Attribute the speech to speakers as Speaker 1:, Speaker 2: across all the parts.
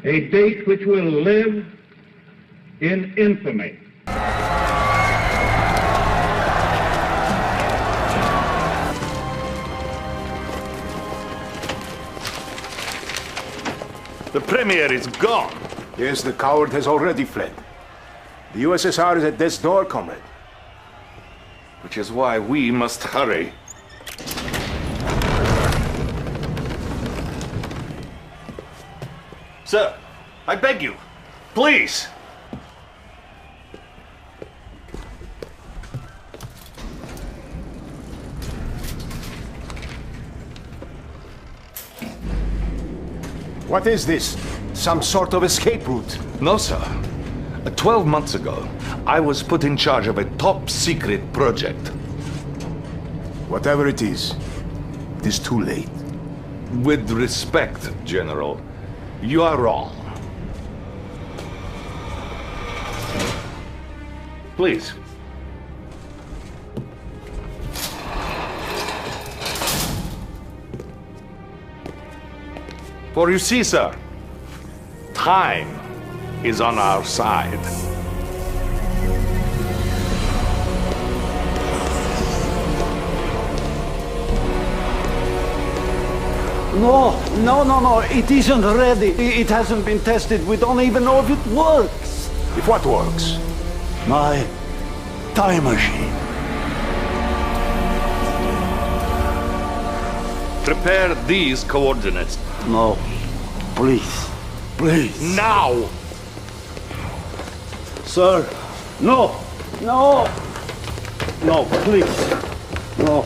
Speaker 1: A date which will live in infamy.
Speaker 2: The Premier is gone.
Speaker 3: Yes, the coward has already fled. The USSR is at death's door, comrade.
Speaker 2: Which is why we must hurry. Sir, I beg you, please.
Speaker 3: What is this? Some sort of escape route?
Speaker 2: No, sir. 12 months ago, I was put in charge of a top-secret project.
Speaker 3: Whatever it is too late.
Speaker 2: With respect, General, you are wrong. Please. For you see, sir, time is on our side.
Speaker 4: No, it isn't ready. It hasn't been tested. We don't even know if it works.
Speaker 3: If what works?
Speaker 4: My time machine.
Speaker 2: Prepare these coordinates.
Speaker 4: No, please.
Speaker 2: Now!
Speaker 4: Sir, no, please, no.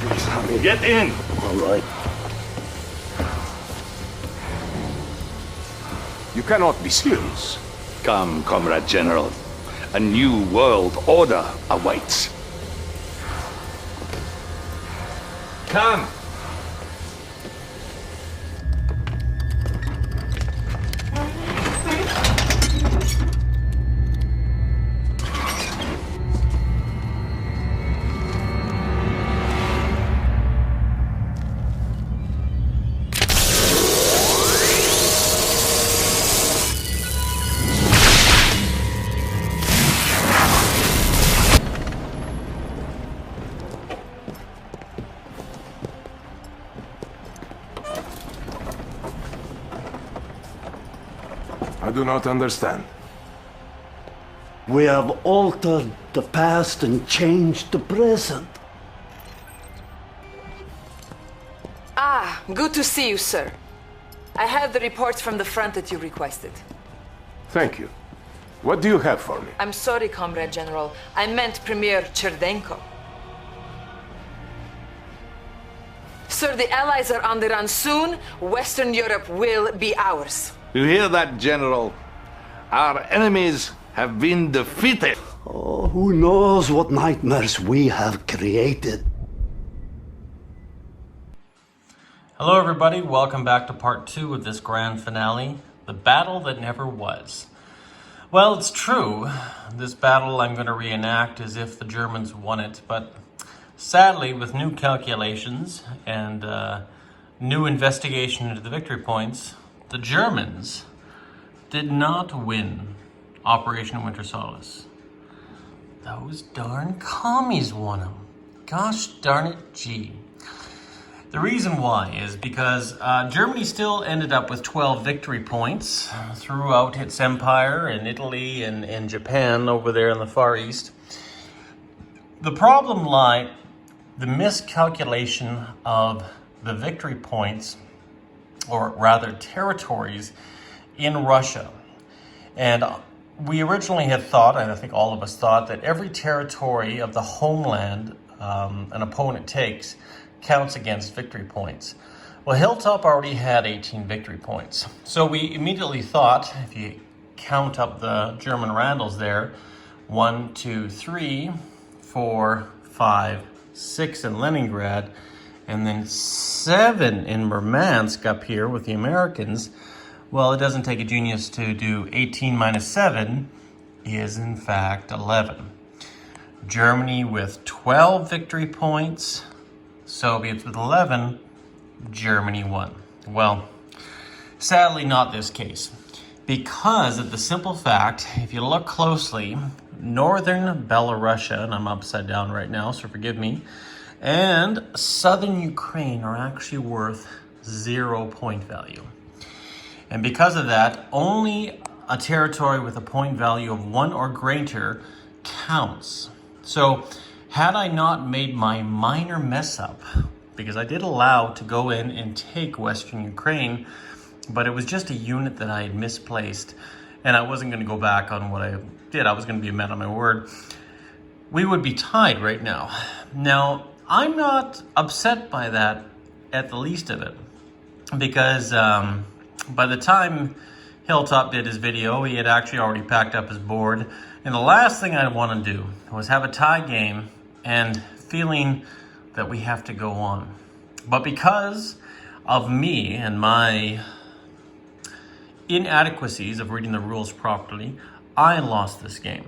Speaker 4: Please, honey.
Speaker 2: Get in!
Speaker 4: All right.
Speaker 3: You cannot be serious.
Speaker 2: Come, Comrade General. A new world order awaits. Come!
Speaker 3: I do not understand.
Speaker 4: We have altered the past and changed the present.
Speaker 5: Ah, good to see you, sir. I have the reports from the front that you requested.
Speaker 3: Thank you. What do you have for me?
Speaker 5: I'm sorry, Comrade General. I meant Premier Cherdenko. Sir, the Allies are on the run soon. Western Europe will be ours.
Speaker 2: You hear that, General? Our enemies have been defeated.
Speaker 4: Oh, who knows what nightmares we have created.
Speaker 6: Hello everybody, welcome back to part 2 of this grand finale, the battle that never was. Well, it's true, this battle I'm going to reenact as if the Germans won it, but sadly with new calculations and new investigation into the victory points, the Germans did not win Operation Winter Solace. Those darn commies won them. Gosh darn it, gee. The reason why is because Germany still ended up with 12 victory points throughout its empire in Italy and Japan over there in the Far East. The problem lied the miscalculation of the victory points, or rather territories, in Russia. And we originally had thought, and I think all of us thought, that every territory of the homeland an opponent takes counts against victory points. Well, Hilltop already had 18 victory points. So we immediately thought, if you count up the German Randalls there, 1, 2, 3, 4, 5, 6 in Leningrad, and then 7 in Murmansk up here with the Americans. Well, it doesn't take a genius to do 18 minus 7 is in fact 11. Germany with 12 victory points, Soviets with 11, Germany won. Well, sadly not this case. Because of the simple fact, if you look closely, northern Belarusia, and I'm upside down right now, so forgive me, and southern Ukraine are actually worth 0 point value. And because of that, only a territory with a point value of 1 or greater counts. So had I not made my minor mess up, because I did allow to go in and take Western Ukraine, but it was just a unit that I had misplaced, and I wasn't going to go back on what I did. I was going to be a man on my word. We would be tied right now. Now, I'm not upset by that at the least of it, because by the time Hilltop did his video, he had actually already packed up his board, and the last thing I want to do was have a tie game and feeling that we have to go on. But because of me and my inadequacies of reading the rules properly, I lost this game.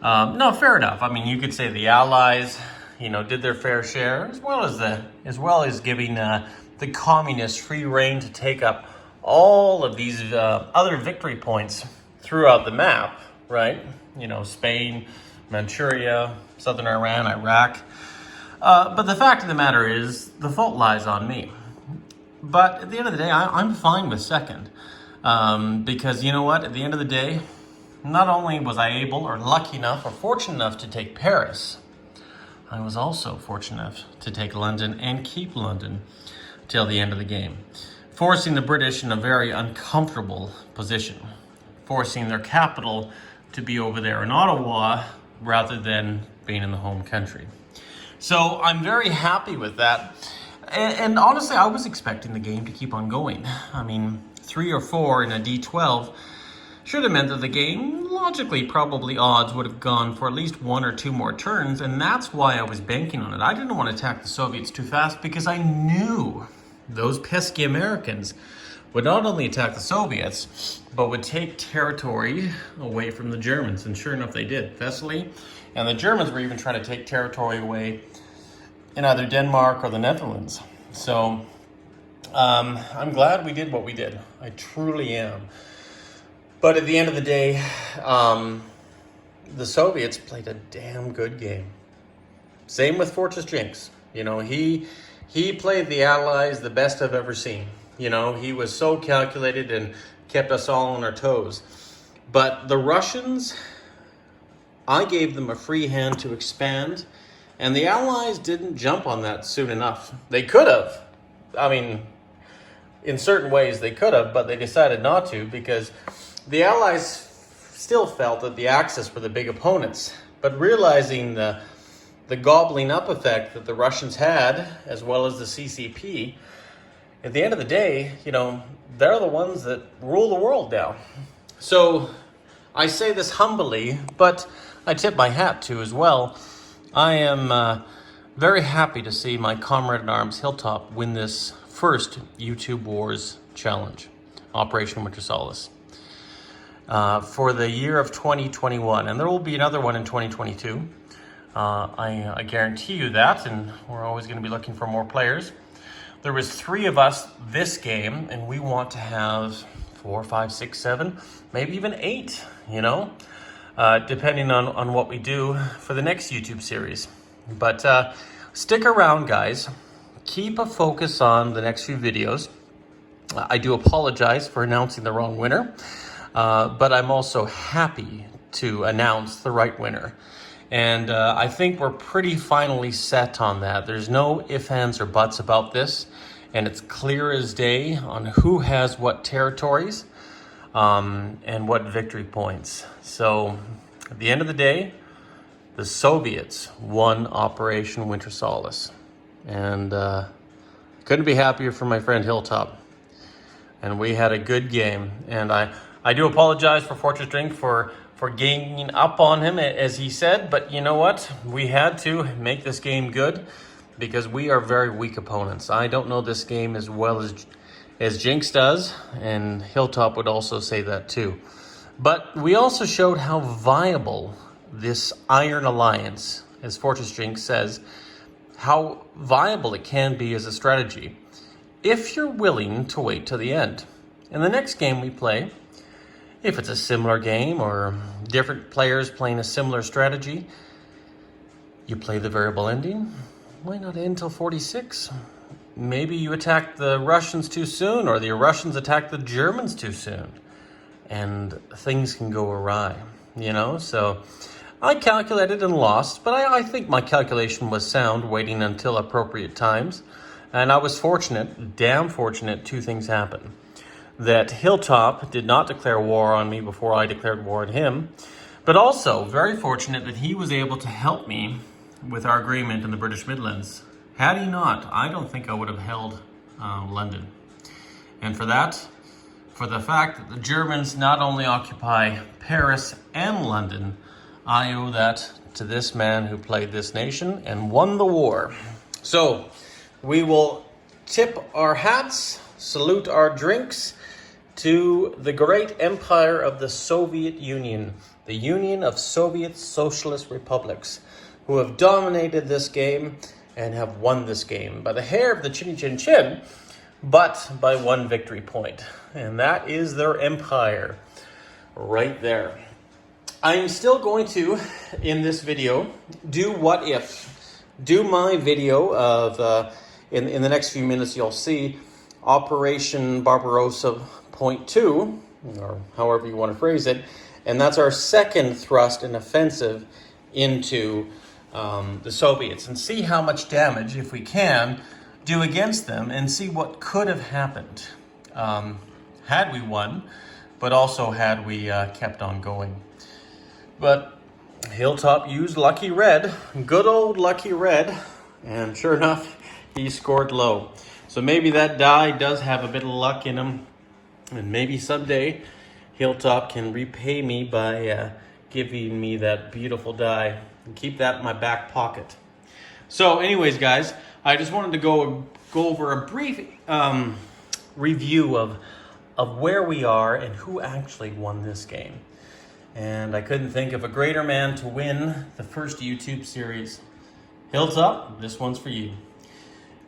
Speaker 6: No, fair enough. I mean, you could say the Allies, did their fair share, as well as giving the communists free rein to take up all of these other victory points throughout the map, right? Spain, Manchuria, southern Iran, Iraq. But the fact of the matter is, the fault lies on me. But at the end of the day, I'm fine with second. Because you know what? At the end of the day, not only was I able or lucky enough or fortunate enough to take Paris, I was also fortunate enough to take London and keep London till the end of the game, forcing the British in a very uncomfortable position, forcing their capital to be over there in Ottawa rather than being in the home country. So I'm very happy with that. And honestly, I was expecting the game to keep on going. I mean, 3 or 4 in a D12 should have meant that the game, logically, probably odds would have gone for at least 1 or 2 more turns, and that's why I was banking on it. I didn't want to attack the Soviets too fast because I knew those pesky Americans would not only attack the Soviets, but would take territory away from the Germans, and sure enough they did, Thessaly, and the Germans were even trying to take territory away in either Denmark or the Netherlands. So I'm glad we did what we did. I truly am. But at the end of the day, the Soviets played a damn good game. Same with Fortress Jinx. He played the Allies the best I've ever seen. He was so calculated and kept us all on our toes. But the Russians, I gave them a free hand to expand, and the Allies didn't jump on that soon enough. They could have. I mean, in certain ways they could have, but they decided not to because the Allies still felt that the Axis were the big opponents. But realizing the gobbling up effect that the Russians had, as well as the CCP, at the end of the day, they're the ones that rule the world now. So I say this humbly, but I tip my hat to as well. I am very happy to see my comrade-in-arms Hilltop win this first YouTube Wars challenge, Operation Winter Solace, for the year of 2021. And there will be another one in 2022. I guarantee you that, and we're always going to be looking for more players. There was 3 of us this game, and we want to have 4, 5, 6, 7, maybe even 8, depending on what we do for the next YouTube series. But stick around, guys. Keep a focus on the next few videos. I do apologize for announcing the wrong winner, but I'm also happy to announce the right winner. And I think we're pretty finally set on that. There's no ifs, ands, or buts about this, and it's clear as day on who has what territories and what victory points. So at the end of the day, the Soviets won Operation Winter Solace. And couldn't be happier for my friend Hilltop. And we had a good game. And I do apologize for Fortress Drink for ganging up on him, as he said. But you know what? We had to make this game good because we are very weak opponents. I don't know this game as well as Jinx does. And Hilltop would also say that too. But we also showed how viable this Iron Alliance, as Fortress Jinx says, how viable it can be as a strategy if you're willing to wait till the end. In the next game we play, if it's a similar game or different players playing a similar strategy, you play the variable ending. Why not end till 46? Maybe you attack the Russians too soon, or the Russians attack the Germans too soon, and things can go awry, you know? So I calculated and lost, but I think my calculation was sound, waiting until appropriate times. And I was fortunate, damn fortunate, two things happened. That Hilltop did not declare war on me before I declared war on him, but also very fortunate that he was able to help me with our agreement in the British Midlands. Had he not, I don't think I would have held London. And for that, for the fact that the Germans not only occupy Paris and London, I owe that to this man who played this nation and won the war. So we will tip our hats, salute our drinks to the great empire of the Soviet Union, the Union of Soviet Socialist Republics, who have dominated this game and have won this game by the hair of the chinny chin chin, but by one victory point. And that is their empire right there. I'm still going to, in this video, do what if. Do my video of, in the next few minutes you'll see, Operation Barbarossa Point 2, or however you want to phrase it, and that's our second thrust and offensive into the Soviets, and see how much damage, if we can, do against them, and see what could have happened had we won, but also had we kept on going. But Hilltop used Lucky Red, good old Lucky Red, and sure enough, he scored low. So maybe that die does have a bit of luck in him, and maybe someday Hilltop can repay me by giving me that beautiful die, and keep that in my back pocket. So anyways, guys, I just wanted to go over a brief review of where we are and who actually won this game. And I couldn't think of a greater man to win the first YouTube series. Hilltop, this one's for you.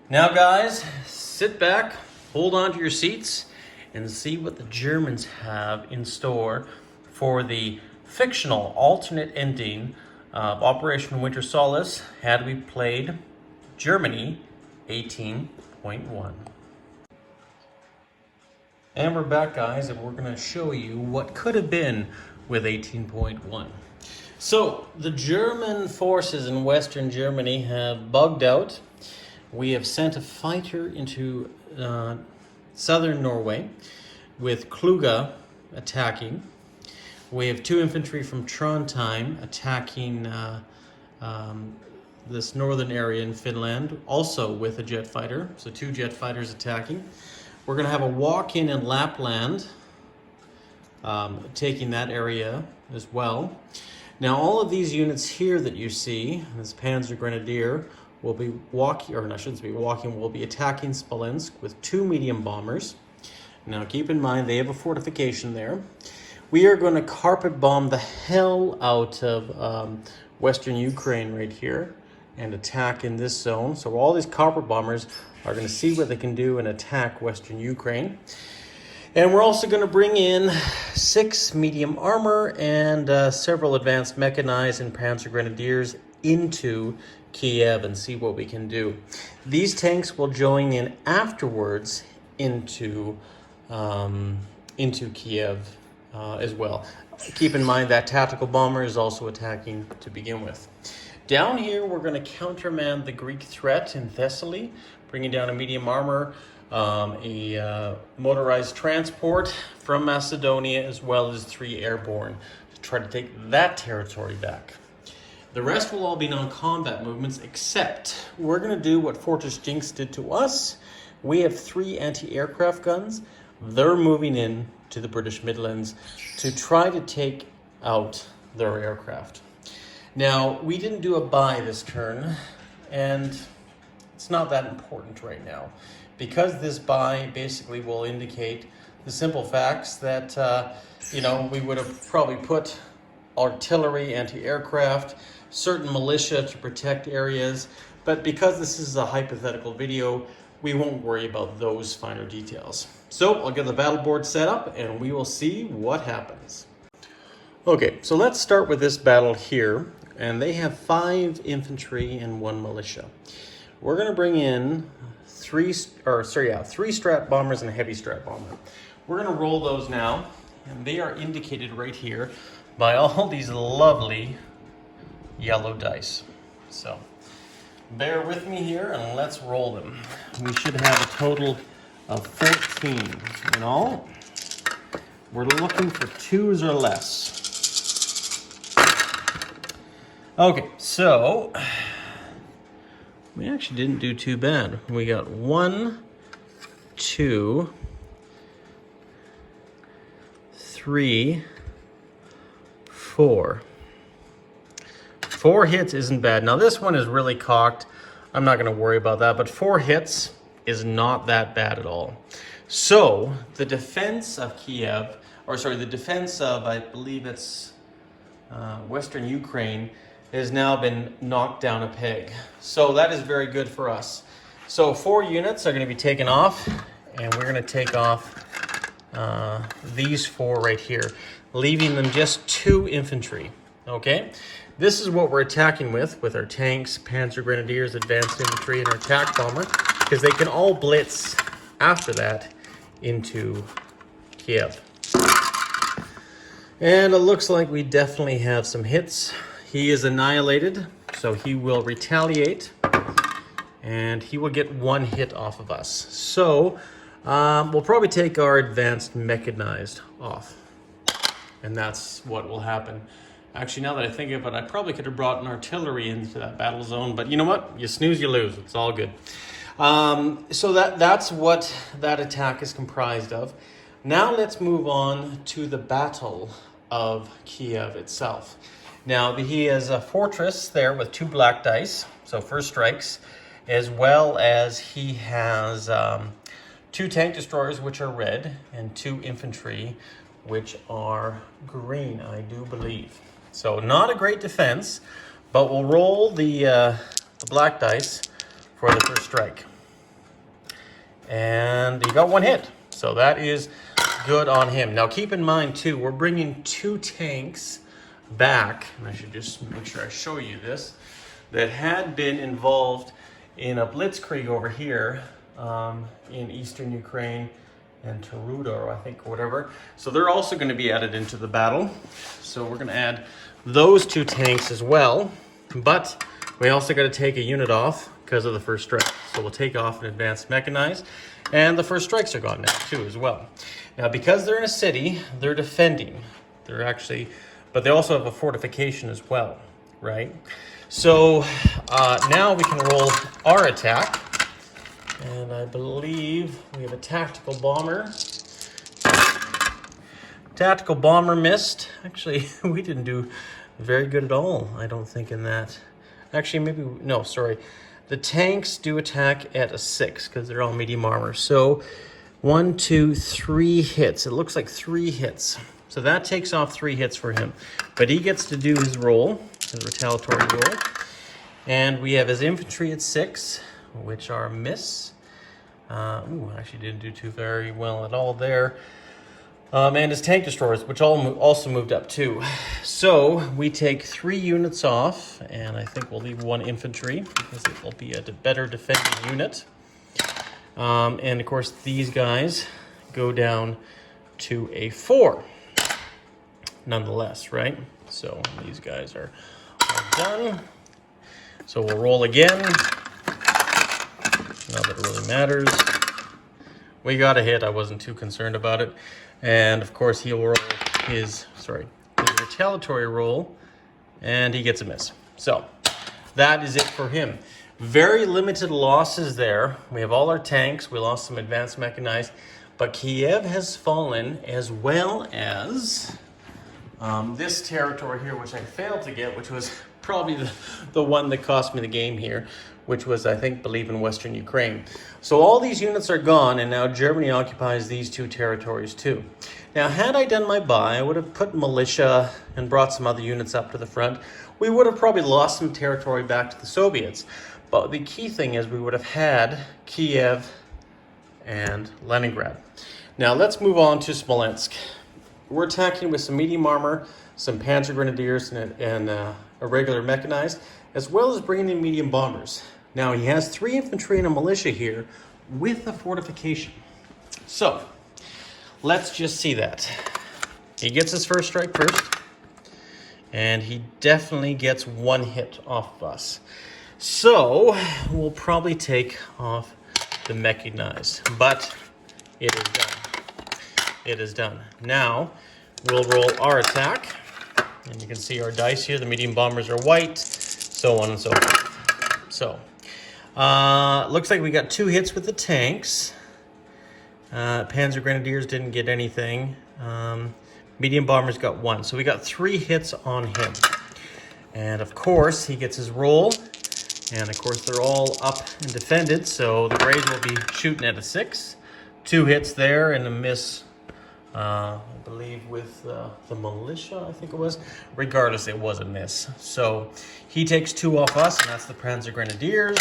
Speaker 6: Now, guys, sit back, hold on to your seats, and see what the Germans have in store for the fictional alternate ending of Operation Winter Solace had we played Germany 18.1. And we're back, guys, and we're going to show you what could have been with 18.1. So, the German forces in Western Germany have bugged out. We have sent a fighter into southern Norway with Kluge attacking. We have 2 infantry from Trondheim attacking this northern area in Finland, also with a jet fighter. So 2 jet fighters attacking. We're going to have a walk-in in Lapland, taking that area as well. Now, all of these units here that you see, this Panzer Grenadier, will be walking, or I shouldn't be walking, will be attacking Smolensk with 2 medium bombers. Now, keep in mind, they have a fortification there. We are going to carpet bomb the hell out of Western Ukraine right here and attack in this zone. So all these carpet bombers are going to see what they can do and attack Western Ukraine. And we're also going to bring in 6 medium armor and several advanced mechanized and Panzer Grenadiers into Kiev and see what we can do. These tanks will join in afterwards into Kiev as well. Keep in mind that tactical bomber is also attacking to begin with. Down here, we're going to countermand the Greek threat in Thessaly, bringing down a medium armor, a motorized transport from Macedonia, as well as 3 airborne to try to take that territory back. The rest will all be non-combat movements, except we're going to do what Fortress Jinx did to us. We have 3 anti-aircraft guns. They're moving in to the British Midlands to try to take out their aircraft. Now, we didn't do a buy this turn, and it's not that important right now, because this buy basically will indicate the simple facts that, we would have probably put artillery, anti-aircraft, certain militia to protect areas, but because this is a hypothetical video, we won't worry about those finer details. So I'll get the battle board set up and we will see what happens. Okay, so let's start with this battle here, and they have 5 infantry and 1 militia. We're going to bring in 3 strat bombers and a heavy strat bomber. We're going to roll those now, and they are indicated right here by all these lovely yellow dice. So bear with me here and let's roll them. We should have a total of 14 in all. We're looking for 2s or less. Okay, so we actually didn't do too bad. We got 1, 2, 3, 4. 4 hits isn't bad. Now this one is really cocked. I'm not going to worry about that, but 4 hits is not that bad at all. So the defense of Kiev, the defense of, I believe it's Western Ukraine, has now been knocked down a peg. So that is very good for us. So 4 units are going to be taken off, and we're going to take off these 4 right here, leaving them just 2 infantry. Okay, this is what we're attacking with our tanks, panzer grenadiers, advanced infantry, and our attack bomber, because they can all blitz after that into Kiev. And it looks like we definitely have some hits. He is annihilated, so he will retaliate, and he will get 1 hit off of us. So we'll probably take our advanced mechanized off, and that's what will happen. Actually, now that I think of it, I probably could have brought an artillery into that battle zone, but you know what? You snooze, you lose. It's all good. So that's what that attack is comprised of. Now let's move on to the Battle of Kiev itself. Now, he has a fortress there with 2 black dice, so first strikes, as well as he has 2 tank destroyers, which are red, and 2 infantry, which are green, I do believe. So not a great defense, but we'll roll the black dice for the first strike. And he got 1 hit, so that is good on him. Now keep in mind too, we're bringing 2 tanks back, and I should just make sure I show you this, that had been involved in a blitzkrieg over here in eastern Ukraine and Tarudo, I think, or whatever. So they're also going to be added into the battle. So we're going to add those 2 tanks as well, but we also got to take a unit off because of the first strike. So we'll take off an advanced mechanized, and the first strikes are gone now too as well. Now because they're in a city, they're defending. They're actually, but they also have a fortification as well, right? So now we can roll our attack, and I believe we have a tactical bomber. Tactical bomber missed. Actually, we didn't do very good at all, I don't think, in that. Actually, maybe, no, sorry. The tanks do attack at a 6 because they're all medium armor. So 1, 2, 3 hits. It looks like 3 hits. So that takes off 3 hits for him. But he gets to do his roll, his retaliatory roll. And we have his infantry at 6, which are miss. Actually didn't do too very well at all there. And his tank destroyers, which also moved up too. So we take 3 units off, and I think we'll leave 1 infantry because it will be a better defending unit. And of course, these guys go down to a 4, nonetheless, right? So these guys are done. So we'll roll again. Not that it really matters. We got a hit. I wasn't too concerned about it. And of course, he'll roll his retaliatory roll, and he gets a miss. So that is it for him. Very limited losses there. We have all our tanks. We lost some advanced mechanized, but Kiev has fallen, as well as this territory here, which I failed to get, which was probably the one that cost me the game here, which was, I believe in Western Ukraine. So all these units are gone, and now Germany occupies these 2 territories too. Now, had I done my buy, I would have put militia and brought some other units up to the front. We would have probably lost some territory back to the Soviets. But the key thing is we would have had Kiev and Leningrad. Now let's move on to Smolensk. We're attacking with some medium armor, some Panzer Grenadiers, and a regular mechanized, as well as bringing in medium bombers. Now he has 3 infantry and a militia here with a fortification. So let's just see that. He gets his first strike first, and he definitely gets 1 hit off of us. So we'll probably take off the mechanized, but it is done. It is done. Now we'll roll our attack, and you can see our dice here. The medium bombers are white, so on and so forth. So looks like we got 2 hits with the tanks. Panzer Grenadiers didn't get anything. Medium bombers got 1, so we got 3 hits on him. And of course he gets his roll, and of course they're all up and defended, so the Greys will be shooting at a 6. 2 hits there and a miss, I believe with the militia, I think it was. Regardless, it was a miss. So he takes 2 off us, and that's the Panzer Grenadiers,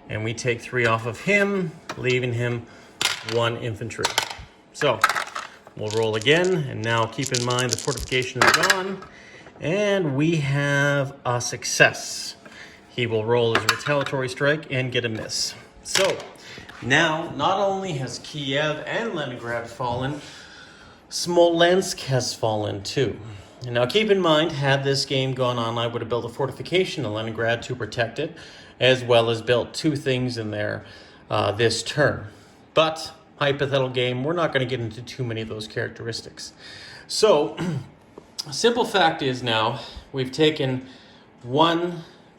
Speaker 6: and we take 3 off of him, leaving him 1 infantry. So we'll roll again, and now keep in mind the fortification is gone, and we have a success. He will roll his retaliatory strike and get a miss. So now, not only has Kiev and Leningrad fallen, Smolensk has fallen too. And now keep in mind, had this game gone on, I would have built a fortification in Leningrad to protect it, as well as built 2 things in there this turn. But hypothetical game, we're not going to get into too many of those characteristics. So simple fact is now we've taken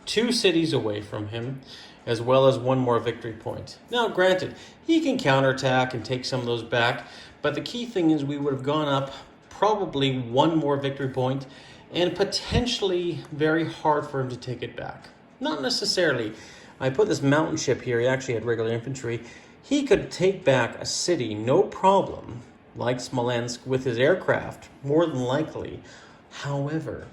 Speaker 6: 2 cities away from him, as well as 1 more victory point. Now granted, he can counterattack and take some of those back, but the key thing is we would have gone up probably 1 more victory point, and potentially very hard for him to take it back. Not necessarily. I put this mountain ship here, he actually had regular infantry. He could take back a city, no problem, like Smolensk, with his aircraft, more than likely. However,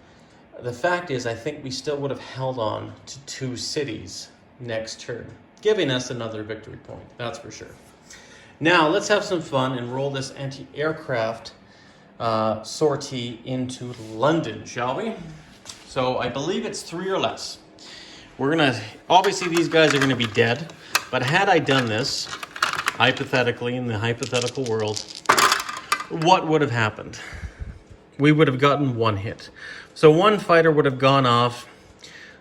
Speaker 6: the fact is, I think we still would have held on to 2 cities next turn, giving us another victory point, that's for sure. Now, let's have some fun and roll this anti-aircraft sortie into London, shall we? So, I believe it's 3 or less. Obviously these guys are gonna be dead, but had I done this, hypothetically, in the hypothetical world, what would have happened? We would have gotten 1 hit. So 1 fighter would have gone off.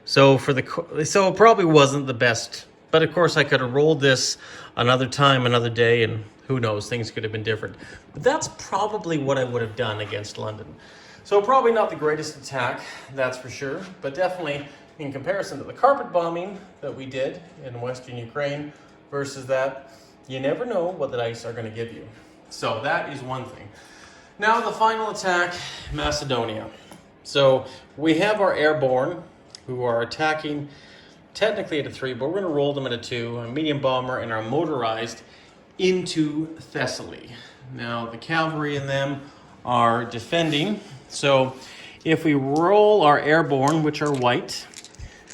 Speaker 6: So it probably wasn't the best, but of course I could have rolled this another time, another day, and who knows, things could have been different. But that's probably what I would have done against London. So probably not the greatest attack, that's for sure, but definitely in comparison to the carpet bombing that we did in Western Ukraine versus that, you never know what the dice are going to give you. So that is one thing. Now the final attack, Macedonia. So we have our airborne who are attacking technically at a 3, but we're going to roll them at a 2, a medium bomber and our motorized into Thessaly. Now the cavalry in them are defending. So if we roll our airborne, which are white,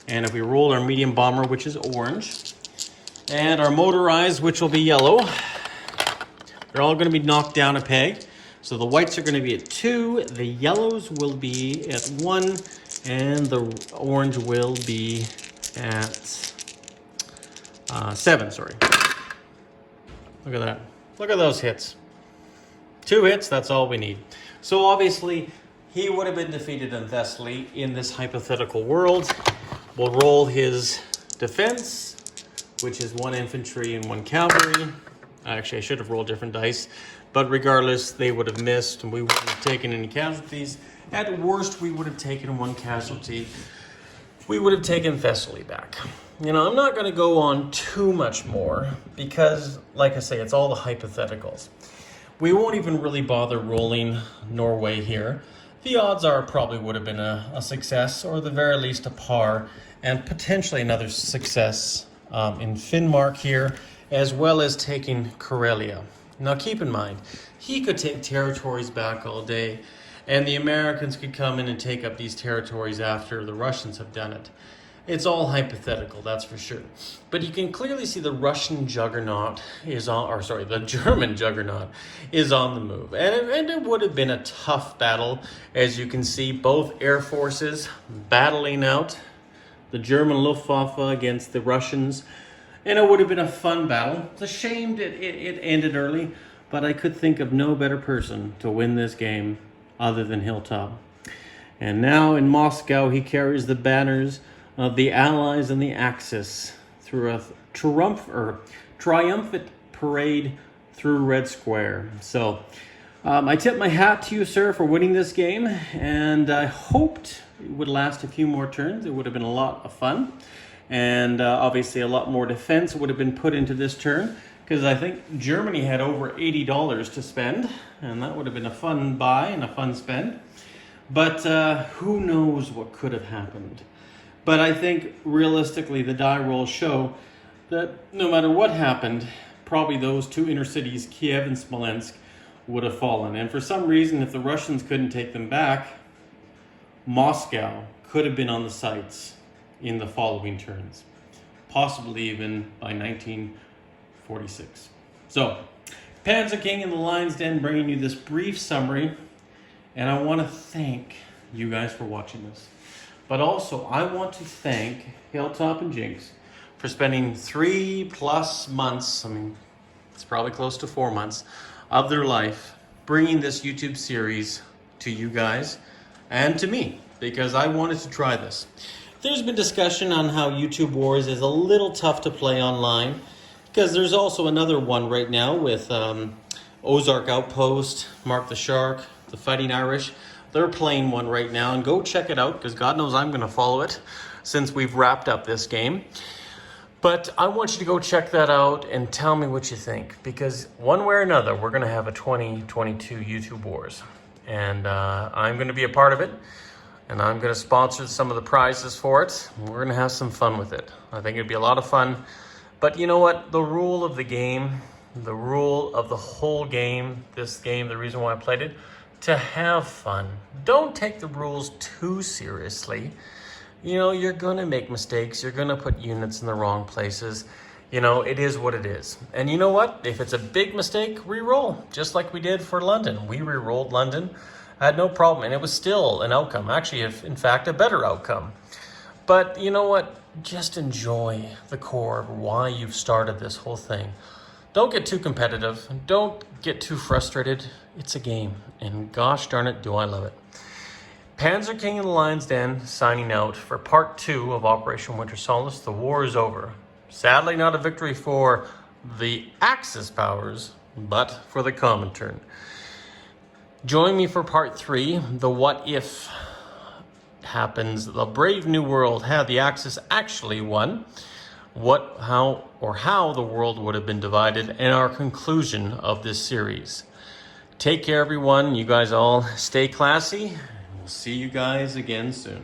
Speaker 6: and if we roll our medium bomber, which is orange, and our motorized, which will be yellow, they're all going to be knocked down a peg. So the whites are going to be at 2, the yellows will be at 1, and the orange will be at 7, sorry. Look at that. Look at those hits. 2 hits, that's all we need. So obviously, he would have been defeated in Thessaly in this hypothetical world. We'll roll his defense, which is 1 infantry and 1 cavalry. Actually, I should have rolled different dice. But regardless, they would have missed and we wouldn't have taken any casualties. At worst, we would have taken 1 casualty. We would have taken Thessaly back. You know, I'm not going to go on too much more because, like I say, it's all the hypotheticals. We won't even really bother rolling Norway here. The odds are it probably would have been a success, or at the very least a par, and potentially another success in Finnmark here, as well as taking Karelia. Now keep in mind, he could take territories back all day, and the Americans could come in and take up these territories after the Russians have done it. It's all hypothetical, that's for sure. But you can clearly see the Russian juggernaut is on, or sorry, the German juggernaut is on the move. And it would have been a tough battle. As you can see, both air forces battling out, the German Luftwaffe against the Russians. And it would have been a fun battle. It's a shame that it ended early, but I could think of no better person to win this game other than Hilltop. And now in Moscow, he carries the banners of the Allies and the Axis through a triumphant parade through Red Square. So I tip my hat to you, sir, for winning this game, and I hoped it would last a few more turns. It would have been a lot of fun, and obviously a lot more defense would have been put into this turn, because I think Germany had over $80 to spend, and that would have been a fun buy and a fun spend. But who knows what could have happened. But I think realistically the die rolls show that no matter what happened, probably those two inner cities, Kiev and Smolensk, would have fallen. And for some reason, if the Russians couldn't take them back, Moscow could have been on the sights in the following turns, possibly even by 1946. So, Panzer King in the Lion's Den bringing you this brief summary, and I want to thank you guys for watching this. But also, I want to thank Hilltop and Jinx for spending 3+ months, I mean, it's probably close to 4 months, of their life bringing this YouTube series to you guys and to me, because I wanted to try this. There's been discussion on how YouTube Wars is a little tough to play online, because there's also another one right now with Ozark Outpost, Mark the Shark, the Fighting Irish. They're playing one right now, and go check it out, because God knows I'm going to follow it since we've wrapped up this game. But I want you to go check that out and tell me what you think, because one way or another, we're going to have a 2022 YouTube Wars. And I'm going to be a part of it, and I'm going to sponsor some of the prizes for it. We're going to have some fun with it. I think it'd be a lot of fun. But you know what? The rule of the game, the rule of the whole game, this game, the reason why I played it, to have fun. Don't take the rules too seriously. You know, you're going to make mistakes. You're going to put units in the wrong places. You know, it is what it is. And you know what? If it's a big mistake, re-roll. Just like we did for London. We re-rolled London. I had no problem. And it was still an outcome. Actually, in fact, a better outcome. But you know what? Just enjoy the core of why you've started this whole thing. Don't get too competitive. Don't get too frustrated. It's a game, and gosh darn it, do I love it. Panzer King in the Lion's Den signing out for part 2 of Operation Winter Solace. The war is over. Sadly, not a victory for the Axis powers, but for the Comintern. Join me for part 3, the what if happens. The brave new world had the Axis actually won. How the world would have been divided, and our conclusion of this series. Take care, everyone. You guys all stay classy. We'll see you guys again soon.